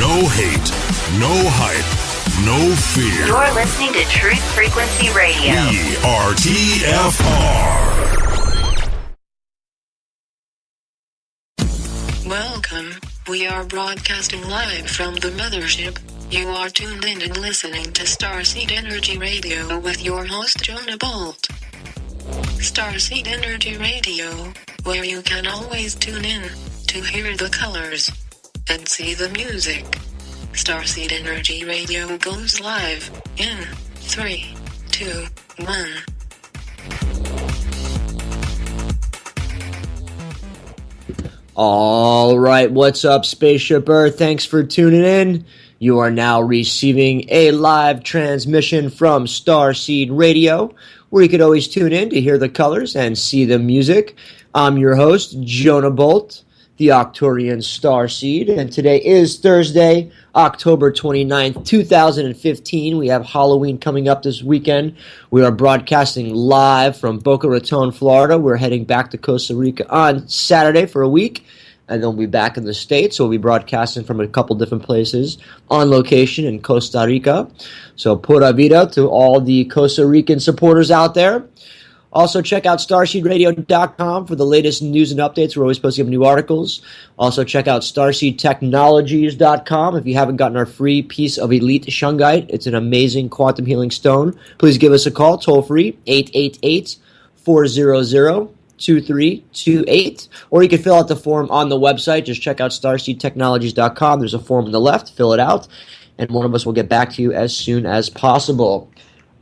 No hate, no hype, no fear. You're listening to Truth Frequency Radio. We are TFR. Welcome. We are broadcasting live from the mothership. You are tuned in and listening to Starseed Energy Radio with your host, Jonah Bolt. Starseed Energy Radio, where you can always tune in to hear the colors and see the music. Starseed Energy Radio goes live in 3, 2, 1. All right, what's up, Spaceship Earth? Thanks for tuning in. You are now receiving a live transmission from Starseed Radio, where you could always tune in to hear the colors and see the music. I'm your host, Jonah Bolt, the Octurian Starseed, and today is Thursday, October 29th, 2015. We have Halloween coming up this weekend. We are broadcasting live from Boca Raton, Florida. We're heading back to Costa Rica on Saturday for a week, and then we'll be back in the States. So we'll be broadcasting from a couple different places on location in Costa Rica. So pura vida to all the Costa Rican supporters out there. Also, check out StarseedRadio.com for the latest news and updates. We're always posting up new articles. Also, check out StarseedTechnologies.com if you haven't gotten our free piece of Elite Shungite. It's an amazing quantum healing stone. Please give us a call, toll-free, 888-400-2328. Or you can fill out the form on the website. Just check out StarseedTechnologies.com. There's a form on the left. Fill it out, and one of us will get back to you as soon as possible.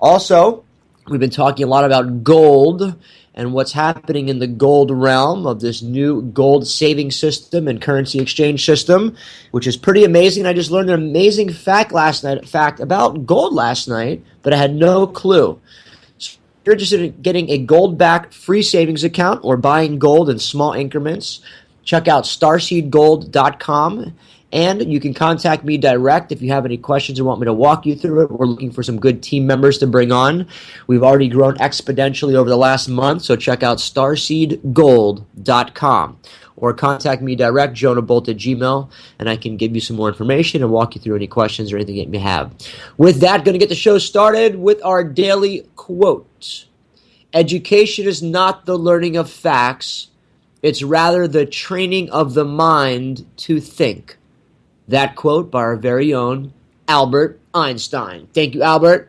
Also, we've been talking a lot about gold and what's happening in the gold realm of this new gold saving system and currency exchange system, which is pretty amazing. I just learned an amazing fact about gold last night that I had no clue. So if you're interested in getting a gold-backed free savings account or buying gold in small increments, check out starseedgold.com. And you can contact me direct if you have any questions or want me to walk you through it. We're looking for some good team members to bring on. We've already grown exponentially over the last month, so check out starseedgold.com. Or contact me direct, jonahbolt@gmail.com, and I can give you some more information and walk you through any questions or anything that you may have. With that, going to get the show started with our daily quote. Education is not the learning of facts. It's rather the training of the mind to think. That quote by our very own Albert Einstein. Thank you, Albert.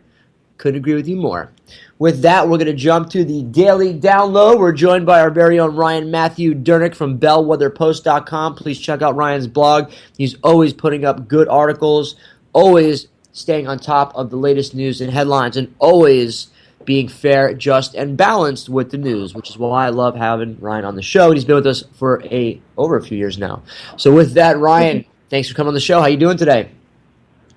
Couldn't agree with you more. With that, we're going to jump to the daily download. We're joined by our very own Ryan Matthew Dernick from bellwetherpost.com. Please check out Ryan's blog. He's always putting up good articles, always staying on top of the latest news and headlines, and always being fair, just, and balanced with the news, which is why I love having Ryan on the show. And he's been with us for over a few years now. So with that, Ryan, thanks for coming on the show. How you doing today?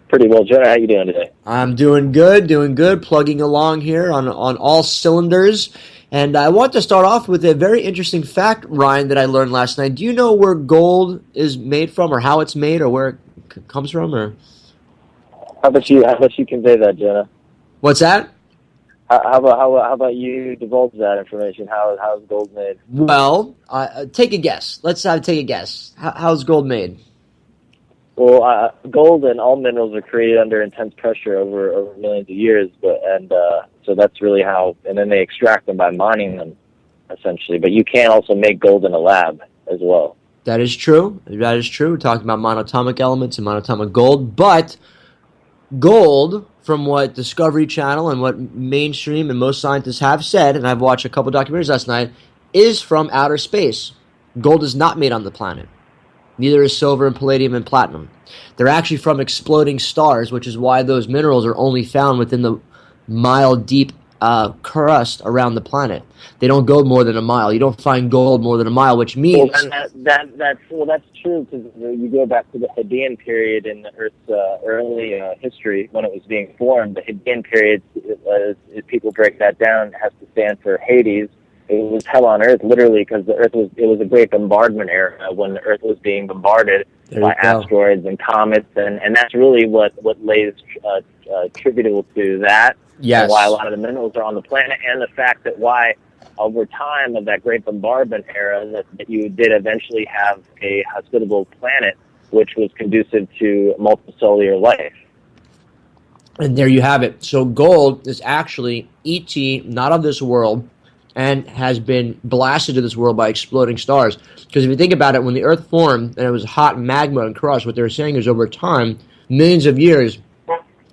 Pretty well, Jonah. How you doing today? I'm doing good, plugging along here on all cylinders. And I want to start off with a very interesting fact, Ryan, that I learned last night. Do you know where gold is made from, or how it's made, or where it comes from? Or How about you convey that, Jonah? What's that? How about you divulge that information? How is gold made? Well, take a guess. Let's take a guess. How's gold made? Well, gold and all minerals are created under intense pressure over millions of years, so that's really how. And then they extract them by mining them, essentially. But you can also make gold in a lab as well. That is true. We're talking about monatomic elements and monatomic gold, but gold, from what Discovery Channel and what mainstream and most scientists have said, and I've watched a couple documentaries last night, is from outer space. Gold is not made on the planet. Neither is silver and palladium and platinum. They're actually from exploding stars, which is why those minerals are only found within the mile-deep crust around the planet. They don't go more than a mile. You don't find gold more than a mile, which means... that's true, because you go back to the Hadean period in the Earth's early history when it was being formed. The Hadean period, if people break that down, has to stand for Hades. It was hell on Earth, literally, because it was a great bombardment era when the Earth was being bombarded by asteroids and comets, and that's really what lays attributable to that. Yes. And why a lot of the minerals are on the planet, and the fact that why over time of that great bombardment era that you did eventually have a hospitable planet which was conducive to multicellular life. And there you have it. So gold is actually ET, not of this world, and has been blasted to this world by exploding stars. Because if you think about it, when the Earth formed and it was hot magma and crust, what they were saying is over time, millions of years,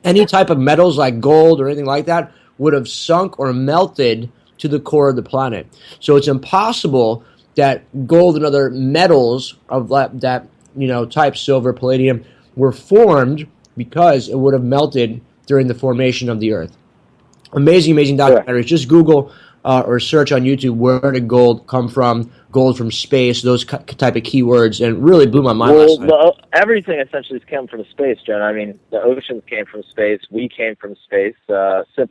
any type of metals like gold or anything like that would have sunk or melted to the core of the planet. So it's impossible that gold and other metals of that type, silver, palladium, were formed because it would have melted during the formation of the Earth. Amazing, amazing documentaries. Just Google or search on YouTube, where did gold come from, gold from space, those type of keywords, and really blew my mind last night. Everything essentially came from space, John. I mean, the oceans came from space. We came from space.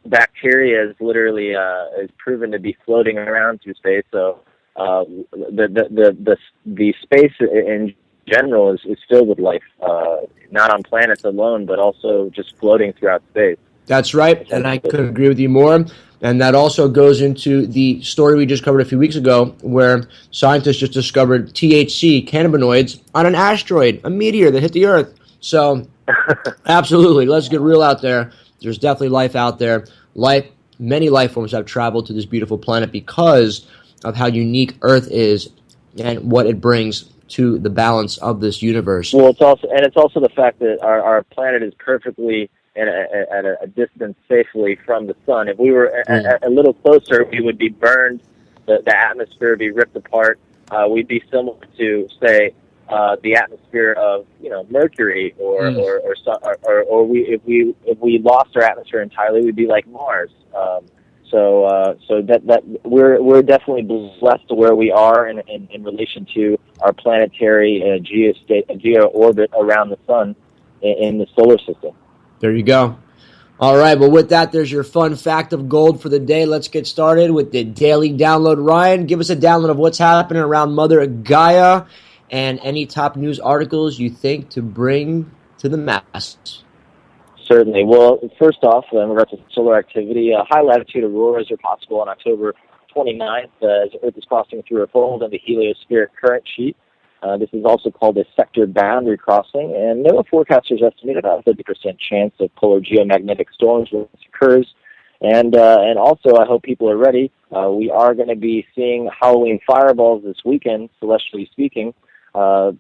Bacteria is literally is proven to be floating around through space. So the space in general is filled with life, not on planets alone, but also just floating throughout space. That's right, and I couldn't agree with you more. And that also goes into the story we just covered a few weeks ago, where scientists just discovered THC, cannabinoids, on an asteroid, a meteor that hit the Earth. So, absolutely, let's get real out there. There's definitely life out there. Many life forms have traveled to this beautiful planet because of how unique Earth is and what it brings to the balance of this universe. Well, it's also the fact that our planet is perfectly at a distance safely from the sun. If we were a little closer, we would be burned. The atmosphere would be ripped apart. We'd be similar to, say, the atmosphere of Mercury, if we lost our atmosphere entirely, we'd be like Mars. So that we're definitely blessed to where we are in relation to our planetary geo orbit around the sun in the solar system. There you go. All right, well, with that, there's your fun fact of gold for the day. Let's get started with the daily download. Ryan, give us a download of what's happening around Mother Gaia and any top news articles you think to bring to the masses. Certainly. Well, first off, in regards to solar activity, high latitude auroras are possible on October 29th as Earth is crossing through a fold in the heliospheric current sheet. This is also called a sector boundary crossing, and NOAA forecasters estimate about a 30% chance of polar geomagnetic storms when this occurs. And also, I hope people are ready. We are going to be seeing Halloween fireballs this weekend, celestially speaking. As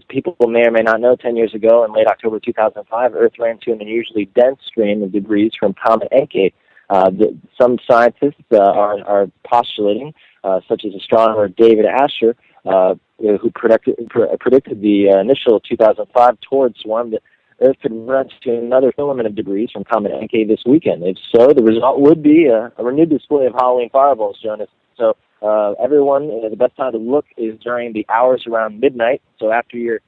people may or may not know, 10 years ago, in late October 2005, Earth ran into an unusually dense stream of debris from Comet Encke. Some scientists are postulating, such as astronomer David Asher, who predicted the initial 2005 torrid swarm, that Earth could run into another filament of debris from Comet Encke this weekend. If so, the result would be a renewed display of Halloween fireballs, Jonas. So everyone, the best time to look is during the hours around midnight. So if you're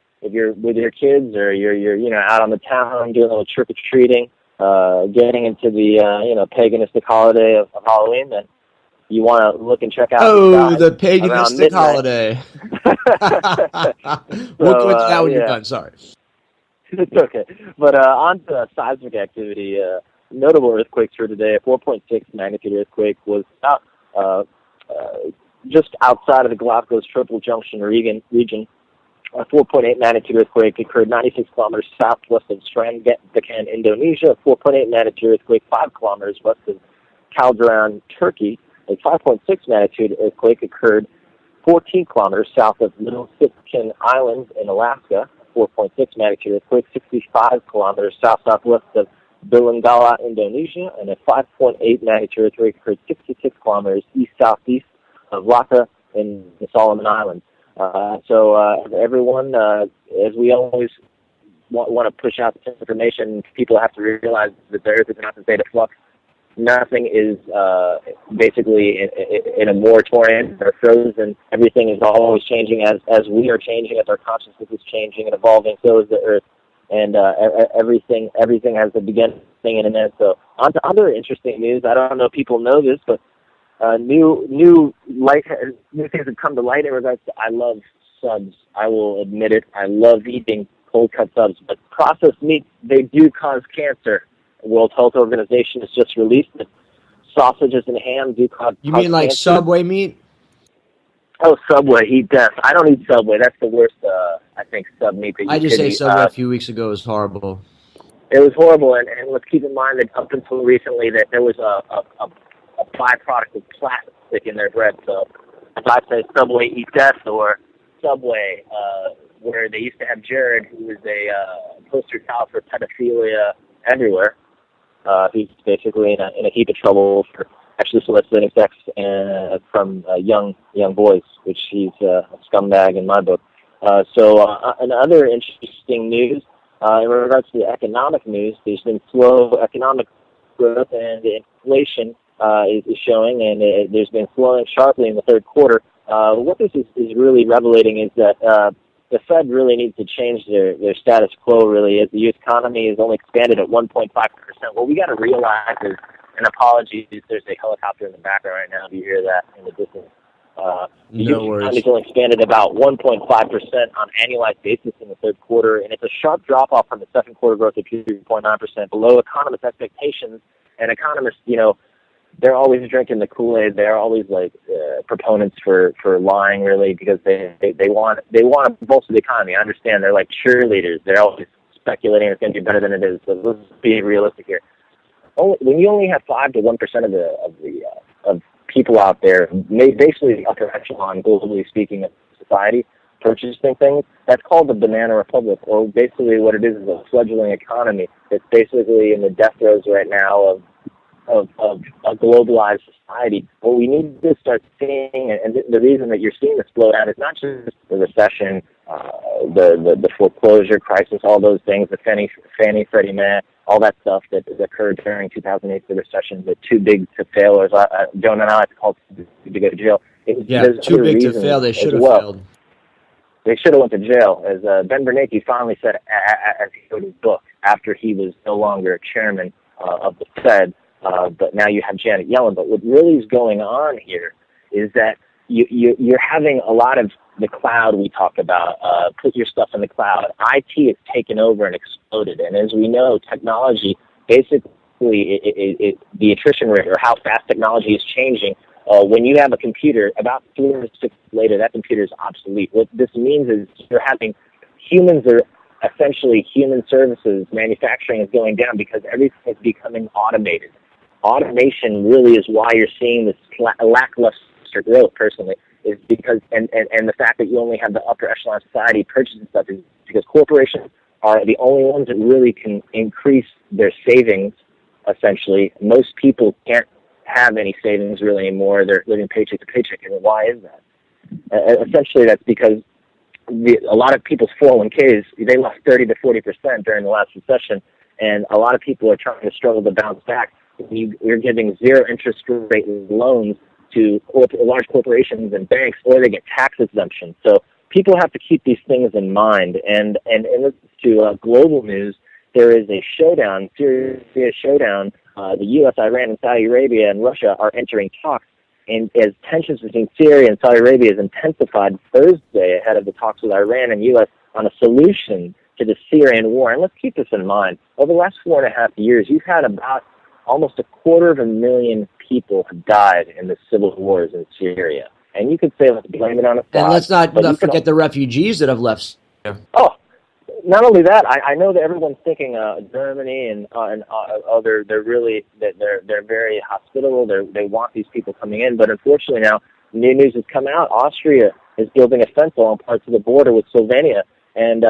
with your kids or you're out on the town doing a little trick or treating, getting into the paganistic holiday of Halloween, then you want to look and check out. The paganistic holiday. We'll go into that when you're done. Sorry. It's okay. But on to seismic activity. Notable earthquakes for today. A 4.6 magnitude earthquake was just outside of the Galapagos Triple Junction region. A 4.8 magnitude earthquake occurred 96 kilometers southwest of Strandakan, Indonesia. A 4.8 magnitude earthquake 5 kilometers west of Calderon, Turkey. A 5.6 magnitude earthquake occurred 14 kilometers south of Little Sitkin Island in Alaska. A 4.6 magnitude earthquake 65 kilometers south-southwest of Bilangala, Indonesia. And a 5.8 magnitude earthquake occurred 66 kilometers east-southeast of Laka in the Solomon Islands. Everyone, as we always want to push out this information, people have to realize that the Earth is not in a state of flux. Nothing is basically in a moratorium or frozen. Everything is always changing as we are changing, as our consciousness is changing and evolving. So is the Earth, and everything has a beginning and an end. So on to other interesting news. I don't know if people know this, but new things have come to light in regards to. I love subs. I will admit it. I love eating cold cut subs, but processed meats, they do cause cancer. World Health Organization has just released that sausages and ham do cause You mean like cancer. Subway meat? Oh, Subway, eat death. I don't eat Subway. That's the worst, I think, sub meat that you I just could ate eat. Subway a few weeks ago. It was horrible. It was horrible, and let's keep in mind that up until recently that there was a byproduct of plastic in their bread. So if I say Subway eat death or Subway, where they used to have Jared, who was a poster child for pedophilia everywhere, he's basically in a heap of trouble for actually soliciting sex from young boys, which he's a scumbag in my book. So another interesting news in regards to the economic news, there's been slow economic growth, and the inflation is showing, and there's been slowing sharply in the third quarter. What this is really revelating is that the Fed really needs to change their status quo, really, as the U.S. economy is only expanded at 1.5%. What we got to realize is, and apologies, there's a helicopter in the background right now if you hear that in the distance. The No U.S. worries. economy is only expanded about 1.5% on annualized basis in the third quarter, and it's a sharp drop-off from the second quarter growth of 2.9%, below economists' expectations. And economists, they're always drinking the Kool-Aid. They're always proponents for lying, really, because they want to bolster the economy. I understand they're like cheerleaders. They're always speculating it's going to be better than it is. So let's be realistic here. When you only have 5 to 1% of people out there, basically the upper echelon, globally speaking, of society, purchasing things, that's called the banana republic, or basically what it is a fledgling economy that's basically in the death throes right now of a globalized society. What we need to start seeing, and the reason that you're seeing this slowdown is not just the recession, the foreclosure crisis, all those things, the Fannie, Freddie Mac, all that stuff that occurred during 2008, the recession, the too big to fail, or I don't know how it's called, to go to jail. Too big to fail. They should have failed. They should have went to jail, as Ben Bernanke finally said as he wrote his book after he was no longer chairman of the Fed. But now you have Janet Yellen. But what really is going on here is that you're having a lot of the cloud we talk about. Put your stuff in the cloud. IT has taken over and exploded. And as we know, technology, basically the attrition rate, or how fast technology is changing, when you have a computer, about 3 or 6 years later, that computer is obsolete. What this means is you're having humans are essentially human services. Manufacturing is going down because everything is becoming automated. Automation really is why you're seeing this lackluster growth, personally, is because, and the fact that you only have the upper echelon society purchasing stuff is because corporations are the only ones that really can increase their savings, essentially. Most people can't have any savings really anymore. They're living paycheck to paycheck, and why is that? Essentially, that's because a lot of people's 401ks, they lost 30 to 40% during the last recession, and a lot of people are trying to struggle to bounce back. You're giving zero interest rate loans to large corporations and banks, or they get tax exemption. So people have to keep these things in mind. And to global news, there is a showdown, serious showdown. The U.S., Iran, and Saudi Arabia and Russia are entering talks. And as tensions between Syria and Saudi Arabia has intensified Thursday ahead of the talks with Iran and U.S. on a solution to the Syrian war. And let's keep this in mind. Over the last 4.5 years, you've had about almost 250,000 people have died in the civil wars in Syria. And you could say, let's blame it on a God. And let's not forget the refugees that have left. Oh, not only that, I know that everyone's thinking Germany and they're really they're very hospitable. They want these people coming in, but unfortunately now new news has come out. Austria is building a fence along parts of the border with Slovenia, and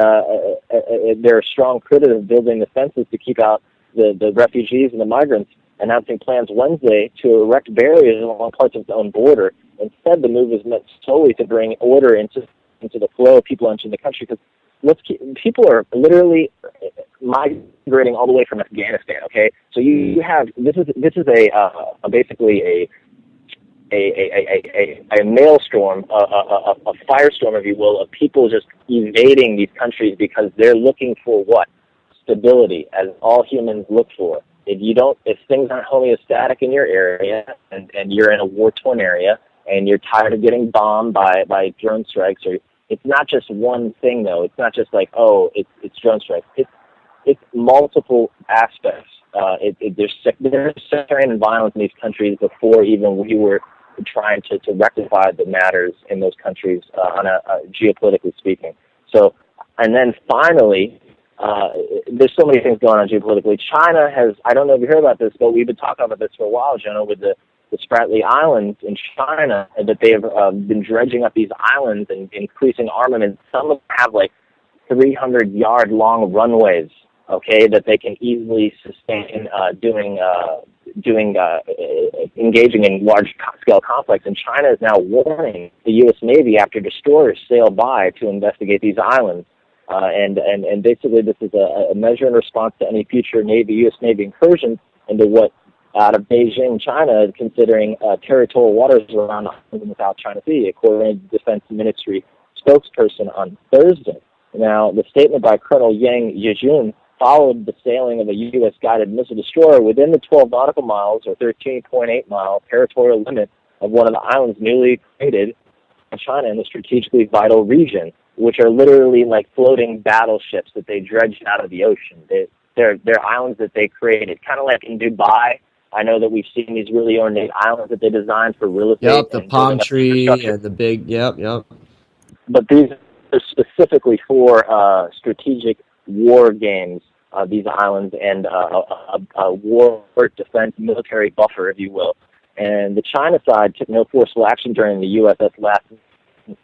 they're strong critics of building the fences to keep out the refugees and the migrants, announcing plans Wednesday to erect barriers along parts of its own border. Instead, the move is meant solely to bring order into the flow of people entering the country, because people are literally migrating all the way from Afghanistan. Okay, so you have this is basically a maelstrom, a firestorm, if you will, of people just invading these countries because they're looking for what? Stability, as all humans look for. If things aren't homeostatic in your area, and you're in a war-torn area, and you're tired of getting bombed by drone strikes, or it's not just one thing, though. It's not just like, oh, it's drone strikes. It's multiple aspects. There's sectarian violence in these countries before even we were trying to rectify the matters in those countries on a geopolitically speaking. So, and then finally, there's so many things going on geopolitically. China has, I don't know if you heard about this, but we've been talking about this for a while, Jonah, with the Spratly Islands in China, and that they have been dredging up these islands and increasing armaments. Some of them have like 300-yard long runways, okay, that they can easily sustain engaging in large-scale conflicts. And China is now warning the U.S. Navy after destroyers sail by to investigate these islands. And basically this is a measure in response to any future U.S. Navy incursions into what, out of Beijing, China, considering territorial waters around the South China Sea, according to the Defense Ministry spokesperson on Thursday. Now, the statement by Colonel Yang Yejun followed the sailing of a U.S. guided missile destroyer within the 12 nautical miles, or 13.8-mile territorial limit of one of the islands newly created in China in the strategically vital region, which are literally like floating battleships that they dredged out of the ocean. They're islands that they created, kind of like in Dubai. I know that we've seen these really ornate islands that they designed for real estate. Yep, the palm tree and the big, yep. But these are specifically for strategic war games, these islands, and a war defense military buffer, if you will. And the China side took no forceful action during the USS last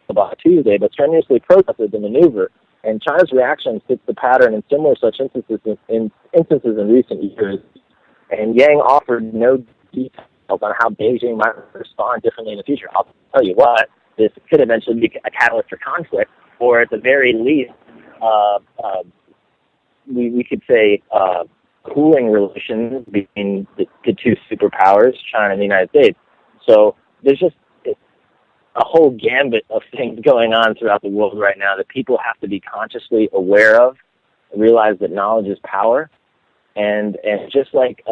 about Tuesday, but strenuously protested the maneuver. And China's reaction fits the pattern in similar such instances in recent years. And Yang offered no details on how Beijing might respond differently in the future. I'll tell you what, this could eventually be a catalyst for conflict, or at the very least, we could say cooling relations between the two superpowers, China and the United States. So there's just a whole gambit of things going on throughout the world right now that people have to be consciously aware of, realize that knowledge is power. And just like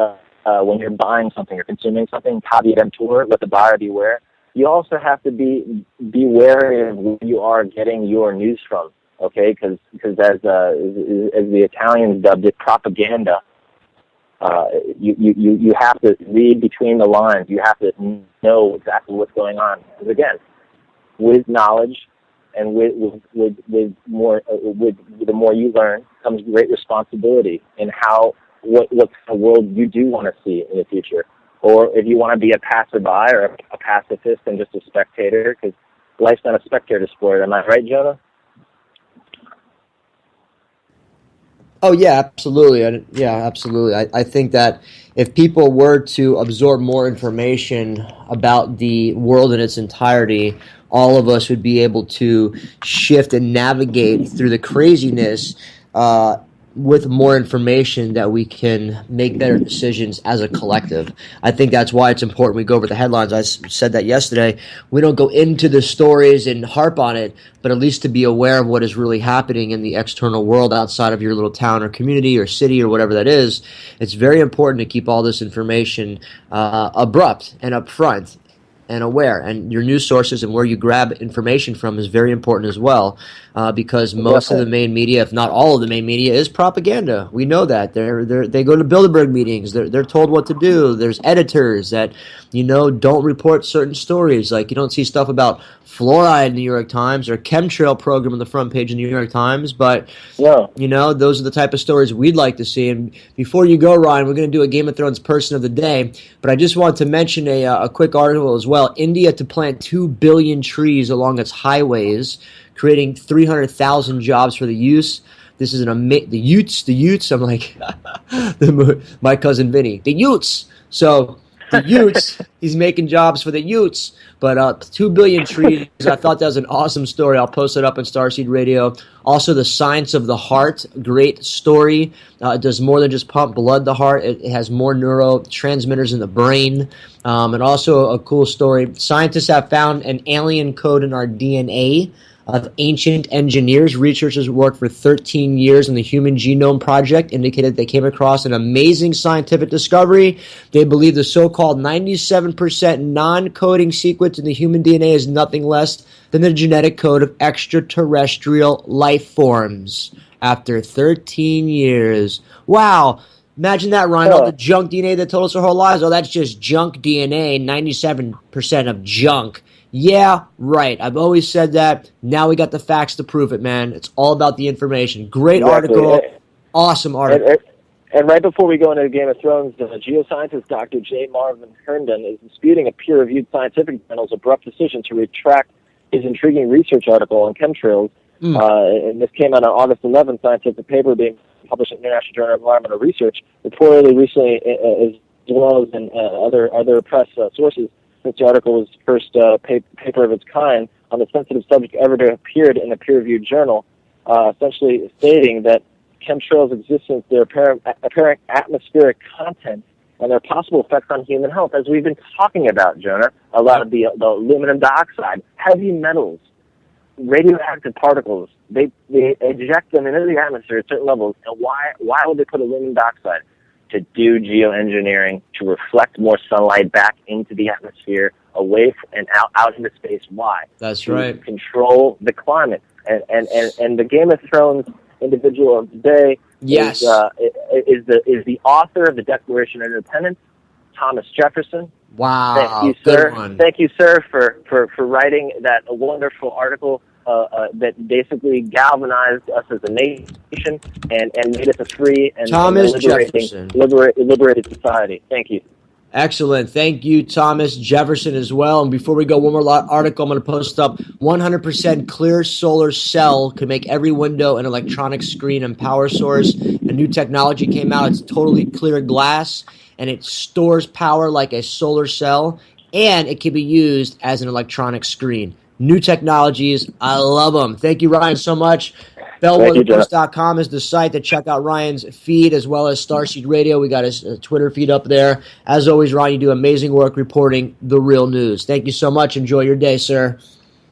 when you're buying something or consuming something, caveat emptor, let the buyer beware, you also have to be wary of where you are getting your news from, okay? Because as the Italians dubbed it, propaganda. You have to read between the lines. You have to know exactly what's going on. Because again, with knowledge and with the more you learn comes great responsibility in what kind of world you do want to see in the future. Or if you want to be a passerby or a pacifist and just a spectator, because life's not a spectator sport. Am I right, Jonah? Oh, yeah, absolutely. Yeah, absolutely. I think that if people were to absorb more information about the world in its entirety, all of us would be able to shift and navigate through the craziness with more information that we can make better decisions as a collective. I think that's why it's important we go over the headlines. I said that yesterday. We don't go into the stories and harp on it, but at least to be aware of what is really happening in the external world outside of your little town or community or city or whatever that is. It's very important to keep all this information abrupt and upfront and aware, and your news sources and where you grab information from is very important as well, because most of the main media, if not all of the main media, is propaganda. We know that. They go to Bilderberg meetings. They're told what to do. There's editors that don't report certain stories. Like you don't see stuff about fluoride in the New York Times or chemtrail program on the front page of the New York Times, but those are the type of stories we'd like to see. And before you go, Ryan, we're going to do a Game of Thrones person of the day, but I just want to mention a quick article as well. India to plant 2 billion trees along its highways, creating 300,000 jobs for the youth. This is the Utes. I'm like my cousin Vinny. The Utes. So the Utes, he's making jobs for the Utes. But 2 billion trees, I thought that was an awesome story. I'll post it up on Starseed Radio. Also, The Science of the Heart, great story. It does more than just pump blood the heart. It has more neurotransmitters in the brain. And also a cool story. Scientists have found an alien code in our DNA of ancient engineers. Researchers worked for 13 years in the Human Genome Project, indicated they came across an amazing scientific discovery. They believe the so-called 97% non-coding sequence in the human DNA is nothing less than the genetic code of extraterrestrial life forms. After 13 years. Wow. Imagine that, Ryan. All the junk DNA that told us our whole lives. Oh, that's just junk DNA. 97% of junk. Yeah, right. I've always said that. Now we got the facts to prove it, man. It's all about the information. Great article. Awesome article. And right before we go into Game of Thrones, the geoscientist Dr. J. Marvin Herndon is disputing a peer-reviewed scientific journal's abrupt decision to retract his intriguing research article on chemtrails. And this came out on August 11th, scientific paper being published in the International Journal of Environmental Research, reportedly recently, as well as in other press sources, since the article was the first paper of its kind on the sensitive subject ever to appeared in a peer-reviewed journal, essentially stating that chemtrails' existence, their apparent atmospheric content, and their possible effects on human health. As we've been talking about, Jonah, a lot of the aluminum dioxide, heavy metals, radioactive particles, they eject them into the atmosphere at certain levels. And why would they put aluminum dioxide? To do geoengineering, to reflect more sunlight back into the atmosphere, away and out into space. Why? That's right. To control the climate. And the Game of Thrones individual of today yes. is the author of the Declaration of Independence, Thomas Jefferson. Wow. Thank you, sir. Good one. Thank you, sir, for writing that wonderful article that basically galvanized us as a nation and made us a free and liberated society. Thank you. Excellent. Thank you, Thomas Jefferson, as well. And before we go, one more article I'm going to post up. 100% clear solar cell could make every window an electronic screen and power source. A new technology came out. It's totally clear glass, and it stores power like a solar cell, and it can be used as an electronic screen. New technologies. I love them. Thank you, Ryan, so much. BellwetherPost.com is the site to check out Ryan's feed, as well as Starseed Radio. We got his Twitter feed up there. As always, Ryan, you do amazing work reporting the real news. Thank you so much. Enjoy your day, sir.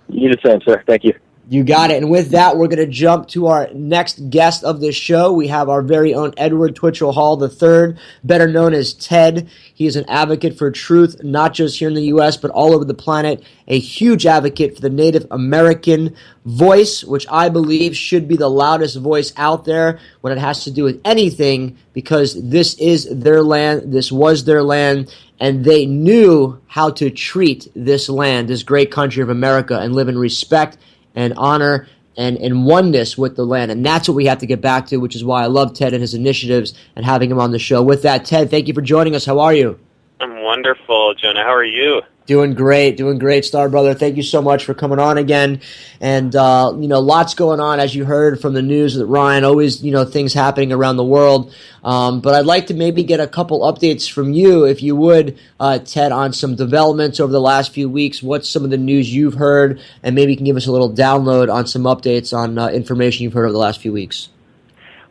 You the same, sir. Thank you. You got it. And with that, we're going to jump to our next guest of this show. We have our very own Edward Twitchall Hall III, better known as Ted. He is an advocate for truth, not just here in the U.S., but all over the planet. A huge advocate for the Native American voice, which I believe should be the loudest voice out there when it has to do with anything, because this is their land, this was their land, and they knew how to treat this land, this great country of America, and live in respect and honor and oneness with the land. And that's what we have to get back to, which is why I love Ted and his initiatives and having him on the show. With that, Ted, thank you for joining us. How are you? I'm wonderful, Jonah. How are you? Doing great, Star Brother. Thank you so much for coming on again. And, lots going on, as you heard from the news with Ryan, always, things happening around the world. But I'd like to maybe get a couple updates from you, if you would, Ted, on some developments over the last few weeks. What's some of the news you've heard? And maybe you can give us a little download on some updates on information you've heard over the last few weeks.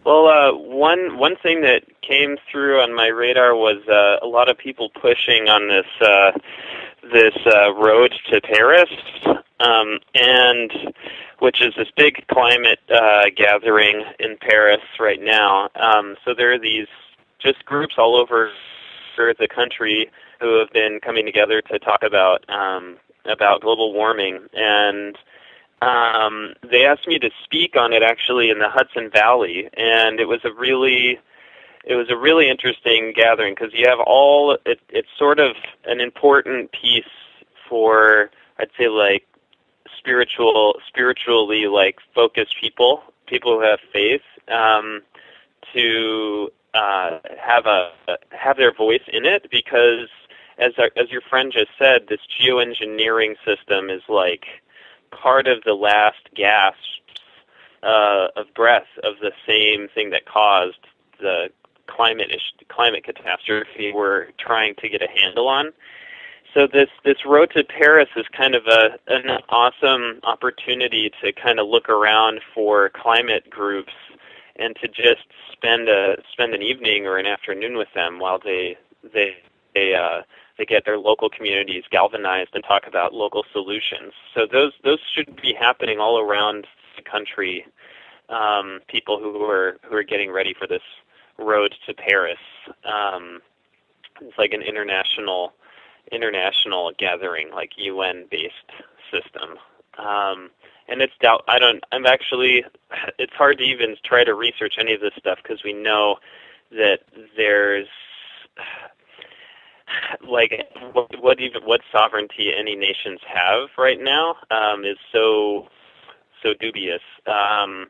Well, one thing that came through on my radar was a lot of people pushing on this road to Paris, and which is this big climate gathering in Paris right now. So there are these just groups all over the country who have been coming together to talk about global warming, and they asked me to speak on it actually in the Hudson Valley, and it was a really interesting gathering because you have it's sort of an important piece for, I'd say, like spiritually like focused people who have faith, to have their voice in it, because as your friend just said, this geoengineering system is like part of the last gasp of breath of the same thing that caused the climate catastrophe we're trying to get a handle on. So this road to Paris is kind of an awesome opportunity to kind of look around for climate groups and to just spend an evening or an afternoon with them while they get their local communities galvanized and talk about local solutions. So those should be happening all around the country. People who are getting ready for this road to Paris. It's like an international gathering, like UN-based system. And it's it's hard to even try to research any of this stuff because we know that there's like what sovereignty any nations have right now is so dubious, and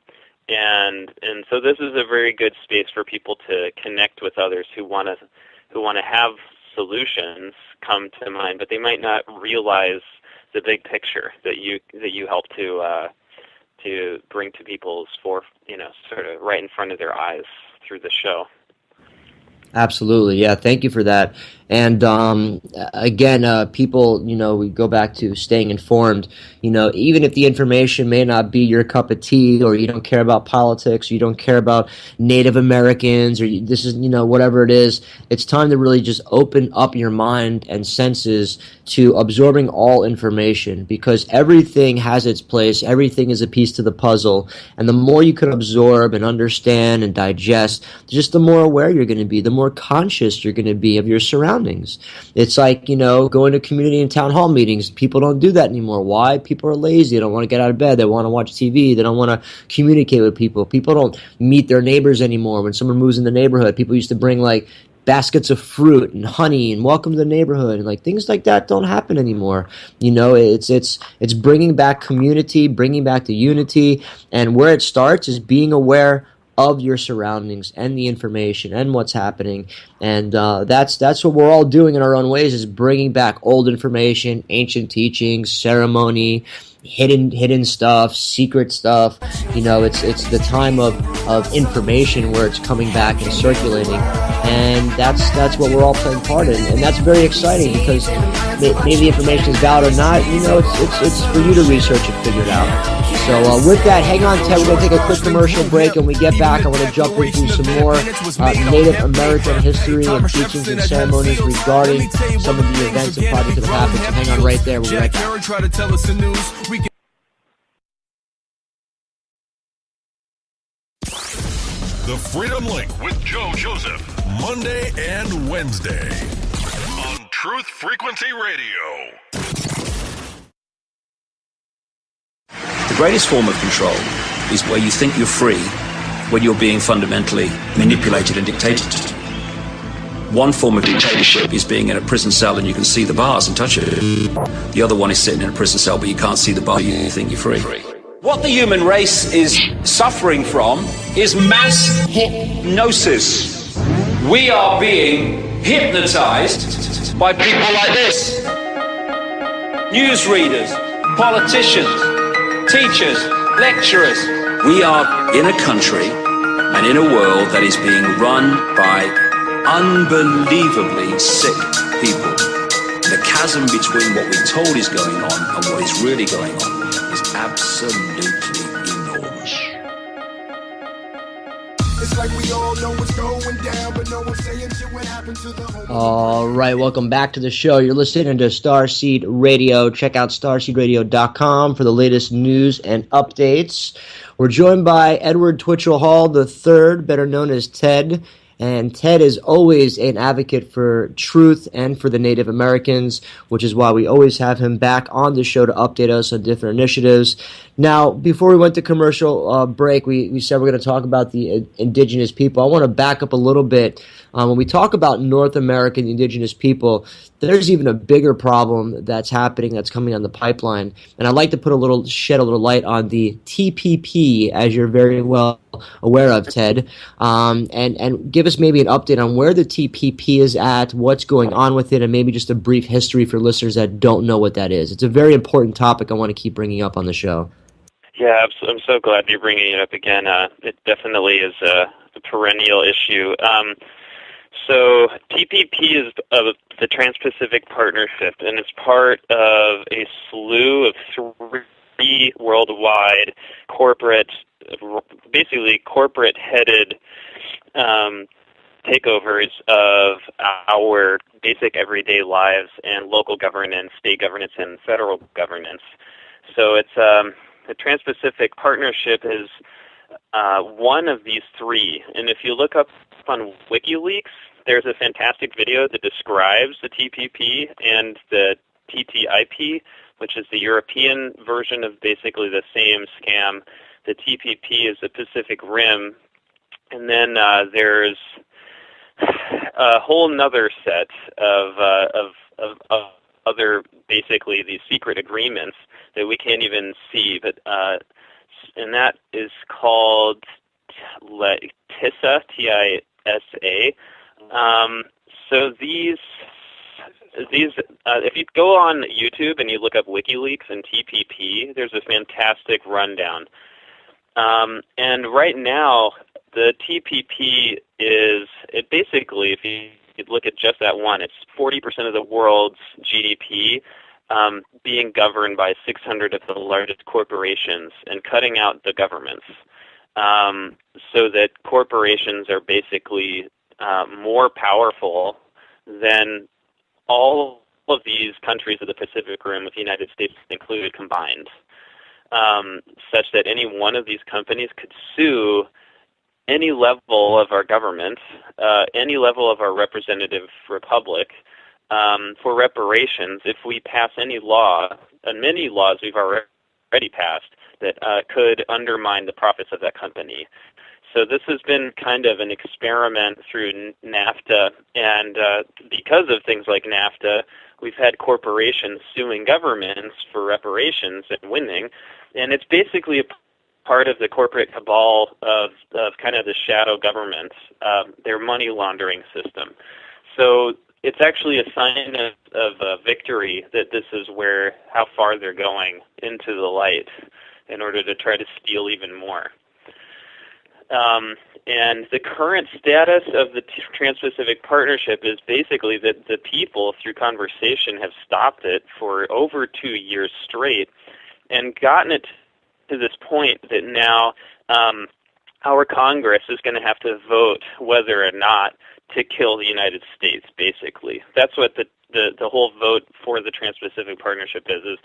so this is a very good space for people to connect with others who want to have solutions come to mind, but they might not realize the big picture that you help to bring to people's sort of right in front of their eyes through the show. Absolutely. Yeah. Thank you for that. And again, people, we go back to staying informed. Even if the information may not be your cup of tea, or you don't care about politics, or you don't care about Native Americans, or this is, whatever it is, it's time to really just open up your mind and senses to absorbing all information, because everything has its place. Everything is a piece to the puzzle. And the more you can absorb and understand and digest, just the more aware you're going to be, the more conscious you're going to be of your surroundings. It's like, going to community and town hall meetings. People don't do that anymore. Why? People are lazy. They don't want to get out of bed. They want to watch TV. They don't want to communicate with people. People don't meet their neighbors anymore. When someone moves in the neighborhood, people used to bring like baskets of fruit and honey and welcome to the neighborhood, and like things like that don't happen anymore. It's bringing back community, bringing back the unity, and where it starts is being aware of your surroundings and the information and what's happening. And that's what we're all doing in our own ways, is bringing back old information, ancient teachings, ceremony, hidden stuff, secret stuff. It's the time of information where it's coming back and circulating, and that's what we're all playing part in, and that's very exciting, because maybe the information is valid or not. It's for you to research and figure it out. So with that, hang on, Ted. We're going to take a quick commercial break, and when we get back, I want to jump into some more Native American history and teachings and ceremonies regarding some of the events and projects that have happened. So hang on right there. We'll be right back. The Freedom Link with Joe Joseph, Monday and Wednesday on Truth Frequency Radio. The greatest form of control is where you think you're free when you're being fundamentally manipulated and dictated. One form of dictatorship is being in a prison cell and you can see the bars and touch it. The other one is sitting in a prison cell but you can't see the bar, you think you're free. What the human race is suffering from is mass hypnosis. We are being hypnotized by people like this. Newsreaders, politicians, teachers, lecturers. We are in a country and in a world that is being run by unbelievably sick people. The chasm between what we're told is going on and what is really going on is absolutely enormous. It's like we all know what's going down, but no one's saying shit what happened to the home. All right, welcome back to the show. You're listening to Starseed Radio. Check out starseedradio.com for the latest news and updates. We're joined by Edward Twitchall Hall III, better known as Ted. And Ted is always an advocate for truth and for the Native Americans, which is why we always have him back on the show to update us on different initiatives. Now, before we went to commercial break, we said we're going to talk about the indigenous people. I want to back up a little bit. When we talk about North American indigenous people, there's even a bigger problem that's happening, that's coming on the pipeline. And I'd like to shed a little light on the TPP, as you're very well aware of, Ted, and give us maybe an update on where the TPP is at, what's going on with it, and maybe just a brief history for listeners that don't know what that is. It's a very important topic I want to keep bringing up on the show. Yeah, I'm so glad you're bringing it up again. It definitely is a perennial issue. So TPP is the Trans-Pacific Partnership, and it's part of a slew of three worldwide corporate-headed takeovers of our basic everyday lives and local governance, state governance, and federal governance. So it's the Trans-Pacific Partnership is one of these three, and if you look up on WikiLeaks, there's a fantastic video that describes the TPP and the TTIP, which is the European version of basically the same scam. The TPP is the Pacific Rim, and then there's a whole nother set of other, basically these secret agreements that we can't even see, but and that is called TISA, TISA. So these if you go on YouTube and you look up WikiLeaks and TPP, there's a fantastic rundown. And right now, the TPP it basically, if you look at just that one, it's 40% of the world's GDP being governed by 600 of the largest corporations and cutting out the governments, so that corporations are basically more powerful than all of these countries of the Pacific Rim, with the United States included, combined, such that any one of these companies could sue any level of our government, any level of our representative republic, for reparations if we pass any law, and many laws we've already passed, that could undermine the profits of that company. So this has been kind of an experiment through NAFTA, and because of things like NAFTA, we've had corporations suing governments for reparations and winning, and it's basically a part of the corporate cabal of kind of the shadow governments, their money laundering system. So it's actually a sign of victory that this is how far they're going into the light in order to try to steal even more. And the current status of the Trans-Pacific Partnership is basically that the people, through conversation, have stopped it for over 2 years straight and gotten it to this point that now our Congress is going to have to vote whether or not to kill the United States, basically. That's what the whole vote for the Trans-Pacific Partnership is,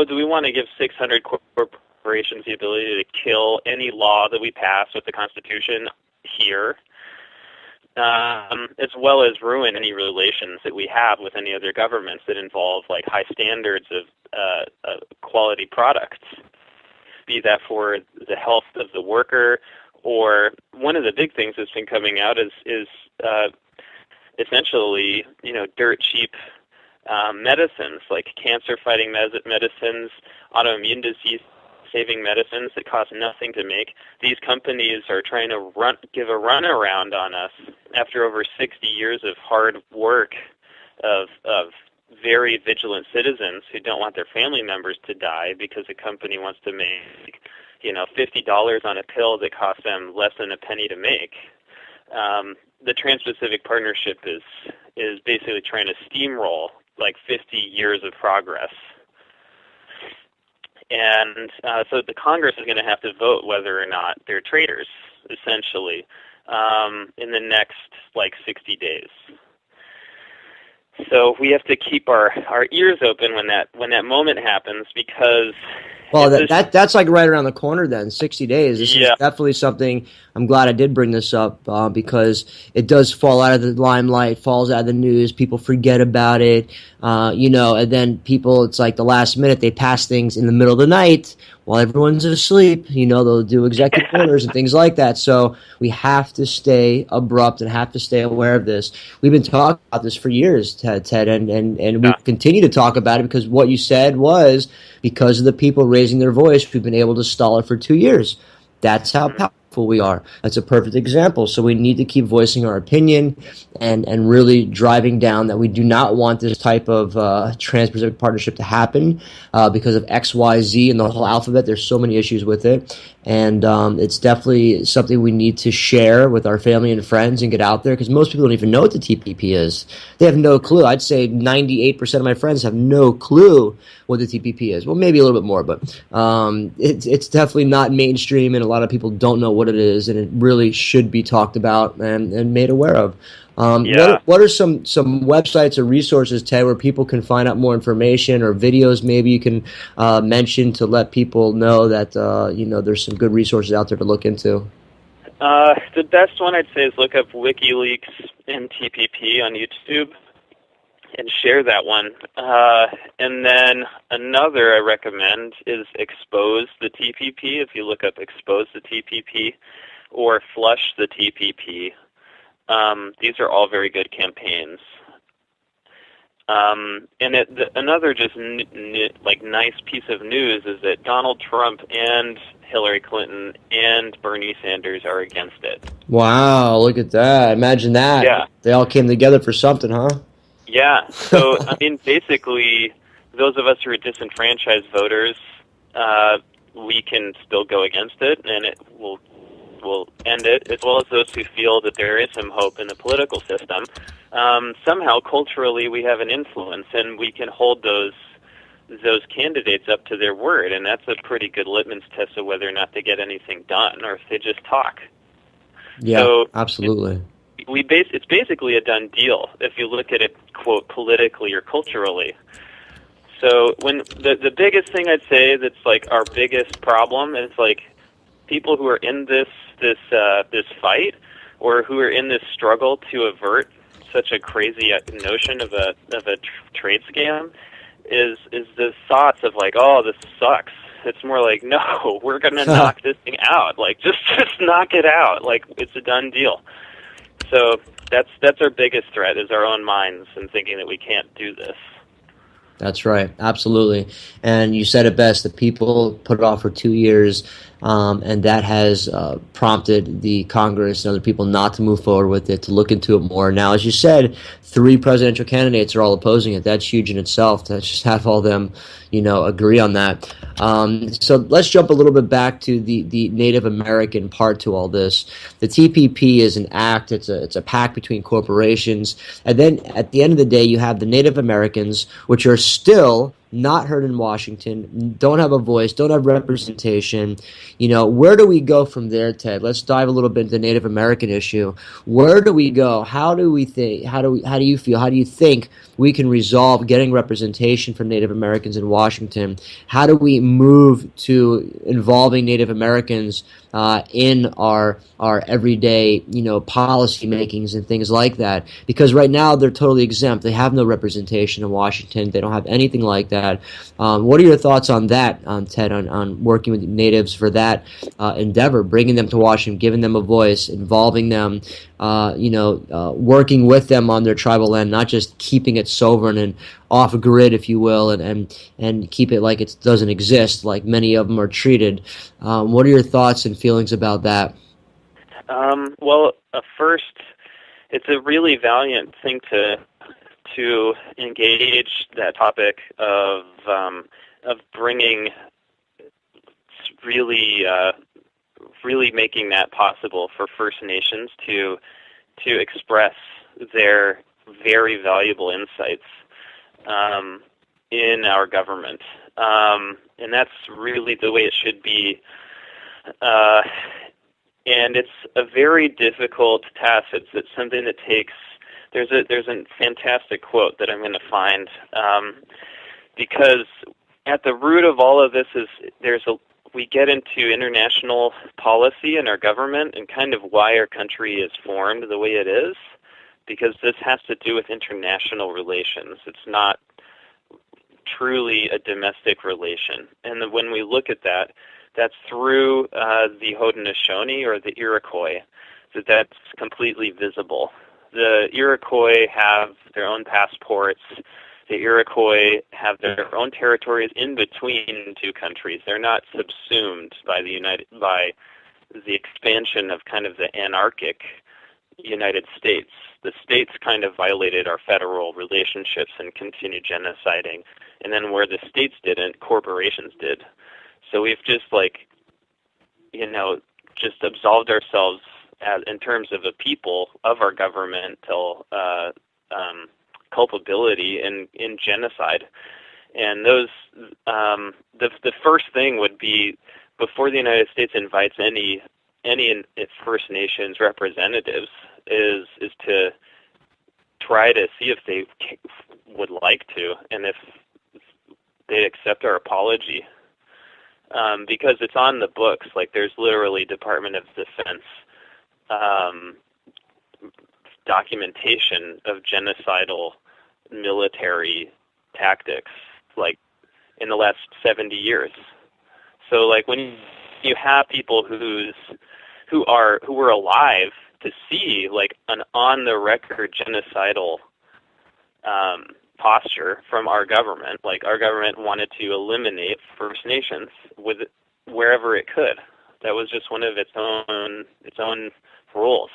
do we want to give 600 corporations the ability to kill any law that we pass with the Constitution here, as well as ruin any relations that we have with any other governments that involve like high standards of quality products, be that for the health of the worker, or one of the big things that's been coming out is essentially, dirt cheap medicines, like cancer-fighting medicines, autoimmune disease-saving medicines that cost nothing to make. These companies are trying to give a runaround on us after over 60 years of hard work of very vigilant citizens who don't want their family members to die because a company wants to make, $50 on a pill that costs them less than a penny to make. The Trans-Pacific Partnership is basically trying to steamroll like 50 years of progress. And so the Congress is going to have to vote whether or not they're traitors, essentially, in the next 60 days. So we have to keep our ears open when that moment happens, because that's like right around the corner then, 60 days. This is definitely something, I'm glad I did bring this up, because it does fall out of the limelight, falls out of the news, people forget about it, and then people, it's like the last minute, they pass things in the middle of the night while everyone's asleep, they'll do executive orders and things like that. So we have to stay abrupt and have to stay aware of this. We've been talking about this for years, Ted, and we continue to talk about it, because what you said was, because of the people raising their voice, we've been able to stall it for 2 years. That's how powerful we are. That's a perfect example. So we need to keep voicing our opinion and really driving down that we do not want this type of Trans-Pacific Partnership to happen because of X, Y, Z and the whole alphabet. There's so many issues with it. And it's definitely something we need to share with our family and friends and get out there, because most people don't even know what the TPP is. They have no clue. I'd say 98% of my friends have no clue what the TPP is. Well, maybe a little bit more, but it's definitely not mainstream, and a lot of people don't know what it is, and it really should be talked about and made aware of. What are some websites or resources, Ted, where people can find out more information, or videos maybe you can mention to let people know that there's some good resources out there to look into? The best one I'd say is look up WikiLeaks and TPP on YouTube and share that one. And then another I recommend is Expose the TPP. If you look up Expose the TPP or Flush the TPP, These are all very good campaigns. And another just nice piece of news is that Donald Trump and Hillary Clinton and Bernie Sanders are against it. Wow, look at that. Imagine that. Yeah. They all came together for something, huh? Yeah. So, I mean, basically, those of us who are disenfranchised voters, we can still go against it, and it will end it, as well as those who feel that there is some hope in the political system. Somehow, culturally, we have an influence, and we can hold those candidates up to their word, and that's a pretty good litmus test of whether or not they get anything done, or if they just talk. Yeah, so absolutely. It's basically a done deal if you look at it, quote, politically or culturally. So when the biggest thing I'd say that's like our biggest problem is like people who are in this fight, or who are in this struggle to avert such a crazy notion of a trade scam, is the thoughts of like, oh, this sucks. It's more like, no, we're gonna knock this thing out. Like just knock it out. Like it's a done deal. So that's our biggest threat, is our own minds and thinking that we can't do this. That's right, absolutely. And you said it best, the people put it off for 2 years, and that has prompted the Congress and other people not to move forward with it, to look into it more. Now, as you said, 3 presidential candidates are all opposing it. That's huge in itself, to just have all them, agree on that. So let's jump a little bit back to the Native American part to all this. The TPP is an act. It's a pact between corporations. And then at the end of the day, you have the Native Americans, which are still not heard in Washington, don't have a voice, don't have representation. Where do we go from there, Ted? Let's dive a little bit into the Native American issue. Where do we go? How do we think? How do you feel? How do you think we can resolve getting representation for Native Americans in Washington? How do we move to involving Native Americans in our everyday, policy makings and things like that? Because right now they're totally exempt. They have no representation in Washington. They don't have anything like that. What are your thoughts on that, Ted, on working with natives for that endeavor, bringing them to Washington, giving them a voice, involving them, working with them on their tribal land, not just keeping it sovereign and off grid, if you will, and keep it like it doesn't exist, like many of them are treated. What are your thoughts and feelings about that? Well, first, it's a really valiant thing to engage that topic of bringing really making that possible for First Nations to express their very valuable insights in our government, and that's really the way it should be. And it's a very difficult task. It's something that takes. There's a fantastic quote that I'm going to find, because at the root of all of this is we get into international policy in our government and kind of why our country is formed the way it is, because this has to do with international relations. It's not truly a domestic relation. And when we look at that, that's through the Haudenosaunee or the Iroquois, that's completely visible. The Iroquois have their own passports. The Iroquois have their own territories in between two countries. They're not subsumed by the expansion of kind of the anarchic United States. The states kind of violated our federal relationships and continued genociding. And then where the states didn't, corporations did. So we've just just absolved ourselves in terms of a people of our governmental culpability in genocide. And those the first thing would be, before the United States invites any First Nations representatives, is to try to see if they would like to, and if they accept our apology. Because it's on the books. Like, there's literally Department of Defense documentation of genocidal military tactics, like, in the last 70 years. So, like, when you have people who were alive to see like an on-the-record genocidal posture from our government. Like our government wanted to eliminate First Nations with wherever it could. That was just one of its own rules.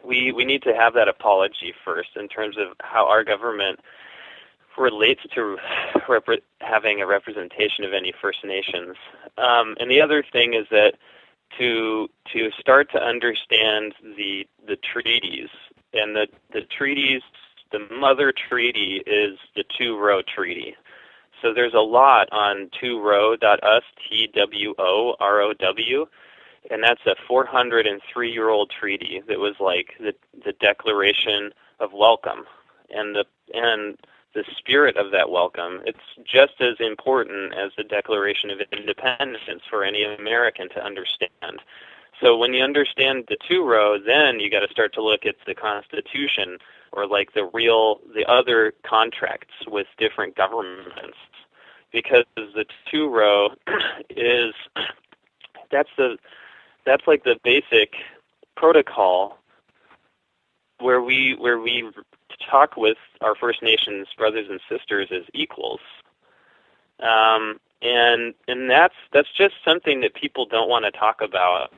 We need to have that apology first in terms of how our government relates to having a representation of any First Nations. And the other thing is that to start to understand the treaties, and the treaties, the mother treaty is the Two-Row Treaty. So there's a lot on tworow.us, TWOROW, and that's a 403-year-old treaty that was like the Declaration of Welcome, and the spirit of that welcome. It's just as important as the Declaration of Independence for any American to understand. So when you understand the Two-Row, then you got to start to look at the Constitution, or like the other contracts with different governments, because the Two-Row that's like the basic protocol where we talk with our First Nations brothers and sisters as equals, and that's just something that people don't want to talk about,